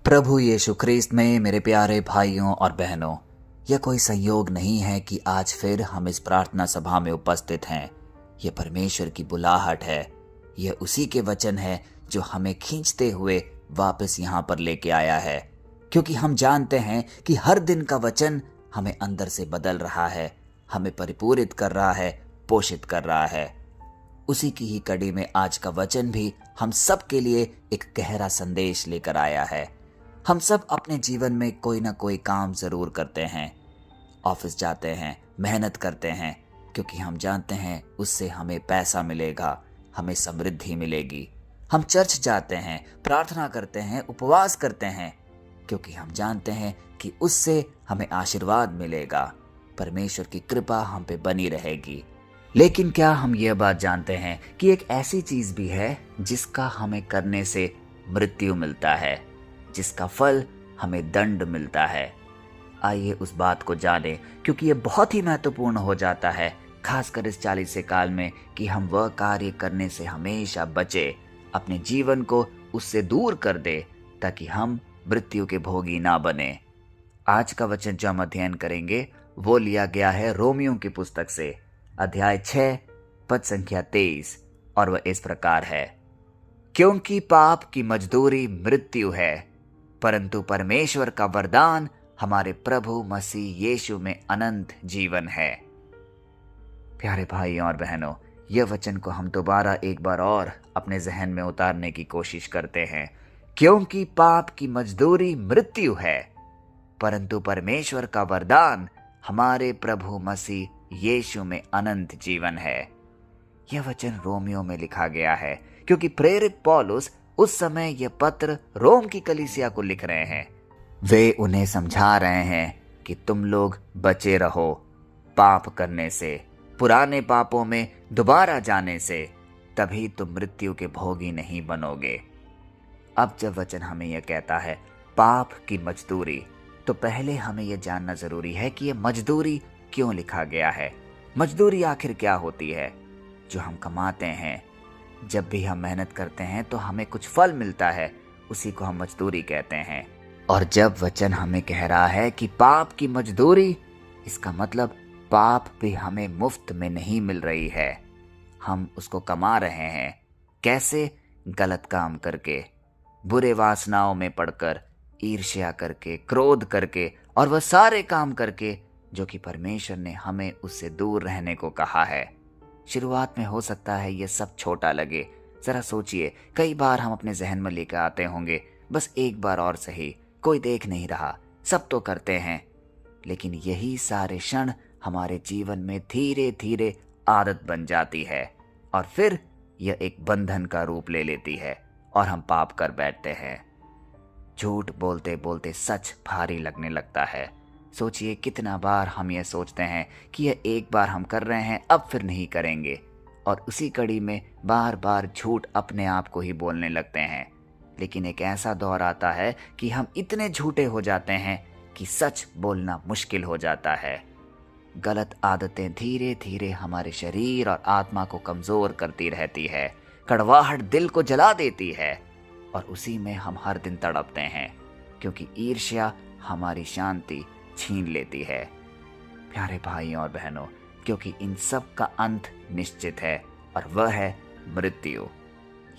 प्रभु यीशु ख्रीस्त में मेरे प्यारे भाइयों और बहनों, यह कोई संयोग नहीं है कि आज फिर हम इस प्रार्थना सभा में उपस्थित हैं। यह परमेश्वर की बुलाहट है। यह उसी के वचन है जो हमें खींचते हुए वापस यहाँ पर लेके आया है, क्योंकि हम जानते हैं कि हर दिन का वचन हमें अंदर से बदल रहा है, हमें परिपूरित कर रहा है, पोषित कर रहा है। उसी की ही कड़ी में आज का वचन भी हम सब के लिए एक गहरा संदेश लेकर आया है। हम सब अपने जीवन में कोई ना कोई काम जरूर करते हैं, ऑफिस जाते हैं, मेहनत करते हैं, क्योंकि हम जानते हैं उससे हमें पैसा मिलेगा, हमें समृद्धि मिलेगी। हम चर्च जाते हैं, प्रार्थना करते हैं, उपवास करते हैं, क्योंकि हम जानते हैं कि उससे हमें आशीर्वाद मिलेगा, परमेश्वर की कृपा हम पे बनी रहेगी। लेकिन क्या हम यह बात जानते हैं कि एक ऐसी चीज भी है जिसका हमें करने से मृत्यु मिलता है, जिसका फल हमें दंड मिलता है। आइए उस बात को जाने, क्योंकि यह बहुत ही महत्वपूर्ण हो जाता है, खासकर इस 40 काल में, कि हम वह कार्य करने से हमेशा बचे, अपने जीवन को उससे दूर कर दे, ताकि हम मृत्यु के भोगी ना बने। आज का वचन जो हम अध्ययन करेंगे वो लिया गया है रोमियो की पुस्तक से, अध्याय 6 पद संख्या 23, और वह इस प्रकार है। क्योंकि पाप की मजदूरी मृत्यु है, परंतु परमेश्वर का वरदान हमारे प्रभु मसीह यीशु में अनंत जीवन है। प्यारे भाइयों और बहनों, यह वचन को हम दोबारा एक बार और अपने जहन में उतारने की कोशिश करते हैं। क्योंकि पाप की मजदूरी मृत्यु है, परंतु परमेश्वर का वरदान हमारे प्रभु मसीह यीशु में अनंत जीवन है। यह वचन रोमियो में लिखा गया है, क्योंकि प्रेरित पौलुस उस समय यह पत्र रोम की कलीसिया को लिख रहे हैं। वे उन्हें समझा रहे हैं कि तुम लोग बचे रहो पाप करने से, पुराने पापों में दोबारा जाने से, तभी तुम मृत्यु के भोगी नहीं बनोगे। अब जब वचन हमें यह कहता है पाप की मजदूरी, तो पहले हमें यह जानना जरूरी है कि यह मजदूरी क्यों लिखा गया है। मजदूरी आखिर क्या होती है? जो हम कमाते हैं, जब भी हम मेहनत करते हैं तो हमें कुछ फल मिलता है, उसी को हम मजदूरी कहते हैं। और जब वचन हमें कह रहा है कि पाप की मजदूरी, इसका मतलब पाप भी हमें मुफ्त में नहीं मिल रही है, हम उसको कमा रहे हैं। कैसे? गलत काम करके, बुरे वासनाओं में पड़कर, ईर्ष्या करके, क्रोध करके, और वह सारे काम करके जो कि परमेश्वर ने हमें उससे दूर रहने को कहा है। शुरुआत में हो सकता है यह सब छोटा लगे। जरा सोचिए, कई बार हम अपने जहन में लेकर आते होंगे, बस एक बार और सही, कोई देख नहीं रहा, सब तो करते हैं। लेकिन यही सारे क्षण हमारे जीवन में धीरे धीरे आदत बन जाती है, और फिर यह एक बंधन का रूप ले लेती है और हम पाप कर बैठते हैं। झूठ बोलते बोलते सच भारी लगने लगता है। सोचिए कितना बार हम यह सोचते हैं कि यह एक बार हम कर रहे हैं, अब फिर नहीं करेंगे, और उसी कड़ी में बार बार झूठ अपने आप को ही बोलने लगते हैं। लेकिन एक ऐसा दौर आता है कि हम इतने झूठे हो जाते हैं कि सच बोलना मुश्किल हो जाता है। गलत आदतें धीरे धीरे हमारे शरीर और आत्मा को कमजोर करती रहती है, कड़वाहट दिल को जला देती है, और उसी में हम हर दिन तड़पते हैं, क्योंकि ईर्ष्या हमारी शांति छीन लेती है। प्यारे भाइयों और बहनों, क्योंकि इन सब का अंत निश्चित है, और वह है मृत्यु।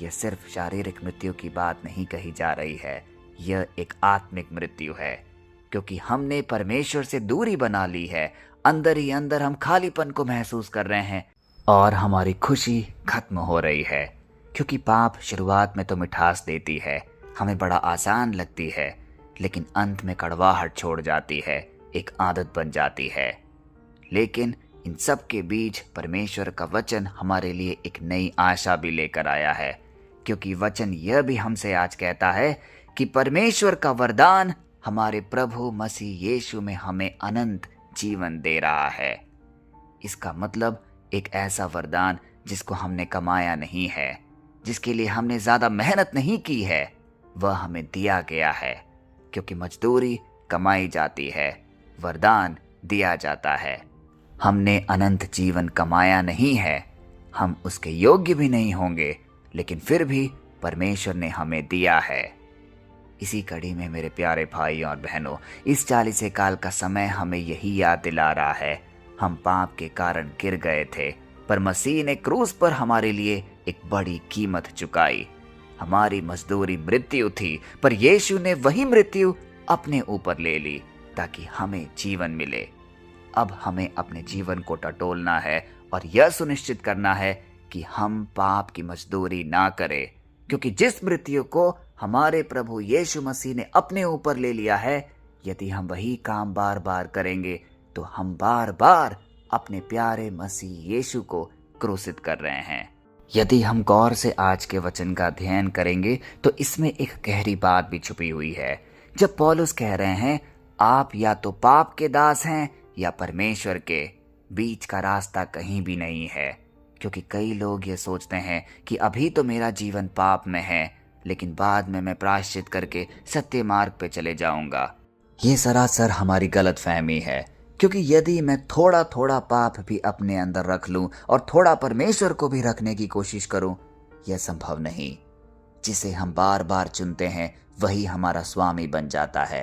यह सिर्फ शारीरिक मृत्यु की बात नहीं कही जा रही है, यह एक आत्मिक मृत्यु है, क्योंकि हमने परमेश्वर से दूरी बना ली है। अंदर ही अंदर हम खालीपन को महसूस कर रहे हैं, और हमारी खुशी खत्म हो रही है। क्योंकि पाप शुरुआत में तो मिठास देती है, हमें बड़ा आसान लगती है, लेकिन अंत में कड़वाहट छोड़ जाती है, एक आदत बन जाती है। लेकिन इन सब के बीच परमेश्वर का वचन हमारे लिए एक नई आशा भी लेकर आया है, क्योंकि वचन यह भी हमसे आज कहता है कि परमेश्वर का वरदान हमारे प्रभु मसीह यीशु में हमें अनंत जीवन दे रहा है। इसका मतलब एक ऐसा वरदान जिसको हमने कमाया नहीं है, जिसके लिए हमने ज्यादा मेहनत नहीं की है, वह हमें दिया गया है। क्योंकि मजदूरी कमाई जाती है, वरदान दिया जाता है। हमने अनंत जीवन कमाया नहीं है, हम उसके योग्य भी नहीं होंगे, लेकिन फिर भी परमेश्वर ने हमें दिया है। इसी कड़ी में मेरे प्यारे भाई और बहनों, इस 40 काल का समय हमें यही याद दिला रहा है। हम पाप के कारण गिर गए थे, पर मसीह ने क्रूस पर हमारे लिए एक बड़ी कीमत चुकाई। हमारी मजदूरी मृत्यु थी, पर यीशु ने वही मृत्यु अपने ऊपर ले ली ताकि हमें जीवन मिले। अब हमें अपने जीवन को टटोलना है और यह सुनिश्चित करना है कि हम पाप की मजदूरी ना करें, क्योंकि जिस मृत्यु को हमारे प्रभु यीशु मसीह ने अपने ऊपर ले लिया है, यदि हम वही काम बार बार करेंगे तो हम बार बार अपने प्यारे मसीह यीशु को क्रूसित कर रहे हैं। यदि हम गौर से आज के वचन का अध्ययन करेंगे तो इसमें एक गहरी बात भी छुपी हुई है। जब पौलुस कह रहे हैं, आप या तो पाप के दास हैं या परमेश्वर के, बीच का रास्ता कहीं भी नहीं है। क्योंकि कई लोग ये सोचते हैं कि अभी तो मेरा जीवन पाप में है, लेकिन बाद में मैं प्रायश्चित करके सत्य मार्ग पे चले जाऊंगा। ये सरासर हमारी गलत फहमी है, क्योंकि यदि मैं थोड़ा थोड़ा पाप भी अपने अंदर रख लूं और थोड़ा परमेश्वर को भी रखने की कोशिश करूं, यह संभव नहीं। जिसे हम बार बार चुनते हैं वही हमारा स्वामी बन जाता है।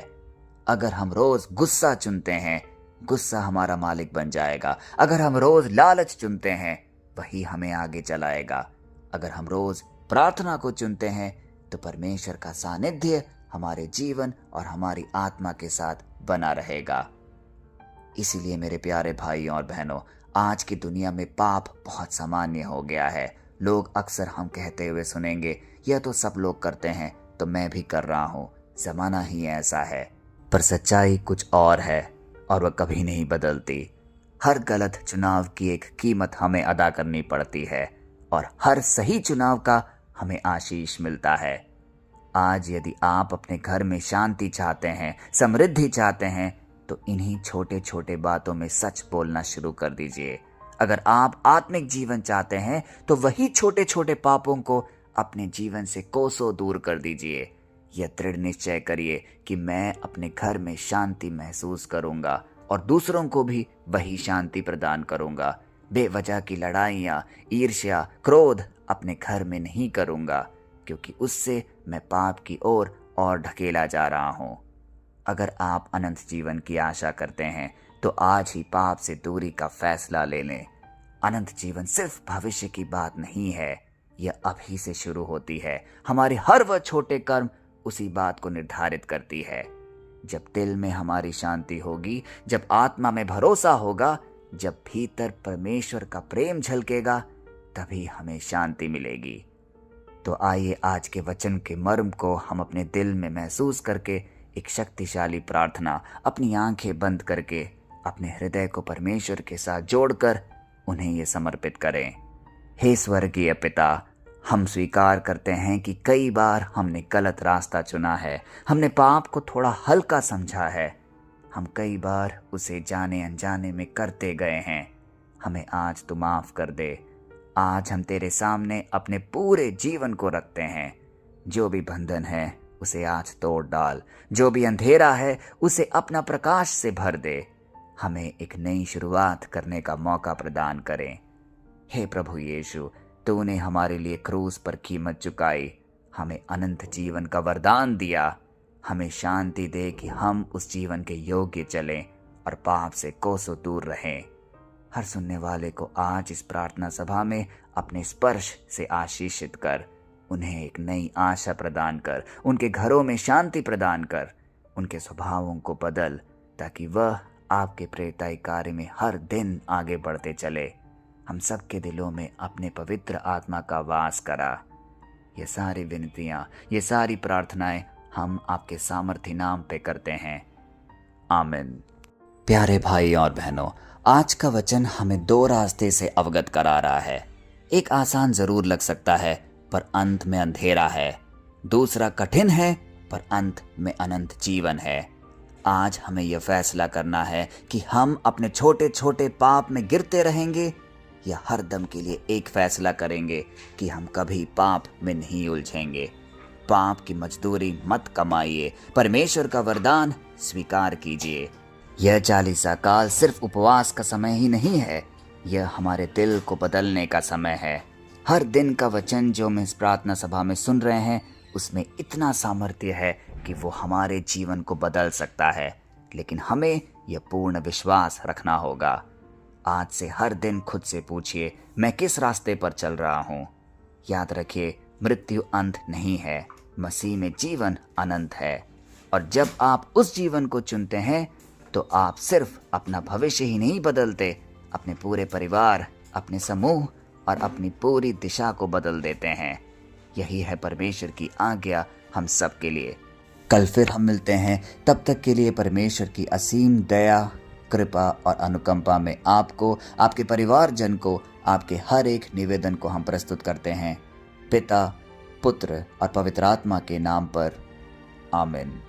अगर हम रोज गुस्सा चुनते हैं, गुस्सा हमारा मालिक बन जाएगा। अगर हम रोज लालच चुनते हैं, वही हमें आगे चलाएगा। अगर हम रोज प्रार्थना को चुनते हैं तो परमेश्वर का सानिध्य हमारे जीवन और हमारी आत्मा के साथ बना रहेगा। इसीलिए मेरे प्यारे भाइयों और बहनों, आज की दुनिया में पाप बहुत सामान्य हो गया है। लोग अक्सर हम कहते हुए सुनेंगे, यह तो सब लोग करते हैं तो मैं भी कर रहा हूँ, जमाना ही ऐसा है। पर सच्चाई कुछ और है और वह कभी नहीं बदलती। हर गलत चुनाव की एक कीमत हमें अदा करनी पड़ती है और हर सही चुनाव का हमें आशीष मिलता है। आज यदि आप अपने घर में शांति चाहते हैं, समृद्धि चाहते हैं, तो इन्हीं छोटे छोटे बातों में सच बोलना शुरू कर दीजिए। अगर आप आत्मिक जीवन चाहते हैं तो वही छोटे छोटे पापों को अपने जीवन से कोसों दूर कर दीजिए। यह दृढ़ निश्चय करिए कि मैं अपने घर में शांति महसूस करूंगा और दूसरों को भी वही शांति प्रदान करूंगा। बेवजह की लड़ाइयाँ, ईर्ष्या, क्रोध अपने घर में नहीं करूंगा, क्योंकि उससे मैं पाप की ओर और ढकेला जा रहा हूँ। अगर आप अनंत जीवन की आशा करते हैं तो आज ही पाप से दूरी का फैसला ले लें। अनंत जीवन सिर्फ भविष्य की बात नहीं है, यह अभी से शुरू होती है। हमारे हर वह छोटे कर्म उसी बात को निर्धारित करती है। जब दिल में हमारी शांति होगी, जब आत्मा में भरोसा होगा, जब भीतर परमेश्वर का प्रेम झलकेगा, तभी हमें शांति मिलेगी। तो आइए आज के वचन के मर्म को हम अपने दिल में महसूस करके एक शक्तिशाली प्रार्थना, अपनी आंखें बंद करके अपने हृदय को परमेश्वर के साथ जोड़कर उन्हें ये समर्पित करें। हे स्वर्गीय पिता, हम स्वीकार करते हैं कि कई बार हमने गलत रास्ता चुना है। हमने पाप को थोड़ा हल्का समझा है। हम कई बार उसे जाने अनजाने में करते गए हैं। हमें आज तू माफ कर दे। आज हम तेरे सामने अपने पूरे जीवन को रखते हैं। जो भी बंधन है उसे आज तोड़ डाल। जो भी अंधेरा है उसे अपना प्रकाश से भर दे। हमें एक नई शुरुआत करने का मौका प्रदान करें। हे प्रभु यीशु, तूने हमारे लिए क्रूस पर कीमत चुकाई, हमें अनंत जीवन का वरदान दिया। हमें शांति दे कि हम उस जीवन के योग्य चलें और पाप से कोसों दूर रहें। हर सुनने वाले को आज इस प्रार्थना सभा में अपने स्पर्श से आशीषित कर, उन्हें एक नई आशा प्रदान कर, उनके घरों में शांति प्रदान कर, उनके स्वभावों को बदल, ताकि वह आपके प्रेरिताई कार्य में हर दिन आगे बढ़ते चले। हम सबके दिलों में अपने पवित्र आत्मा का वास करा। ये सारी विनतियाँ, ये सारी प्रार्थनाएं हम आपके सामर्थी नाम पे करते हैं। आमीन। प्यारे भाई और बहनों, आज का वचन हमें दो रास्ते से अवगत करा रहा है। एक आसान जरूर लग सकता है, पर अंत में अंधेरा है। दूसरा कठिन है, पर अंत में अनंत जीवन है। आज हमें यह फैसला करना है कि हम अपने छोटे छोटे पाप में गिरते रहेंगे या हर दम के लिए एक फैसला करेंगे कि हम कभी पाप में नहीं उलझेंगे। पाप की मजदूरी मत कमाइए, परमेश्वर का वरदान स्वीकार कीजिए। यह 40 काल सिर्फ उपवास का समय ही नहीं है, यह हमारे दिल को बदलने का समय है। हर दिन का वचन जो हम इस प्रार्थना सभा में सुन रहे हैं, उसमें इतना सामर्थ्य है कि वो हमारे जीवन को बदल सकता है, लेकिन हमें यह पूर्ण विश्वास रखना होगा। आज से हर दिन खुद से पूछिए, मैं किस रास्ते पर चल रहा हूँ। याद रखिए, मृत्यु अंत नहीं है, मसीह में जीवन अनंत है। और जब आप उस जीवन को चुनते हैं तो आप सिर्फ अपना भविष्य ही नहीं बदलते, अपने पूरे परिवार, अपने समूह और अपनी पूरी दिशा को बदल देते हैं। यही है परमेश्वर की आज्ञा हम सब के लिए। कल फिर हम मिलते हैं, तब तक के लिए परमेश्वर की असीम दया, कृपा और अनुकंपा में आपको, आपके परिवारजन को, आपके हर एक निवेदन को हम प्रस्तुत करते हैं। पिता, पुत्र और पवित्र आत्मा के नाम पर, आमीन।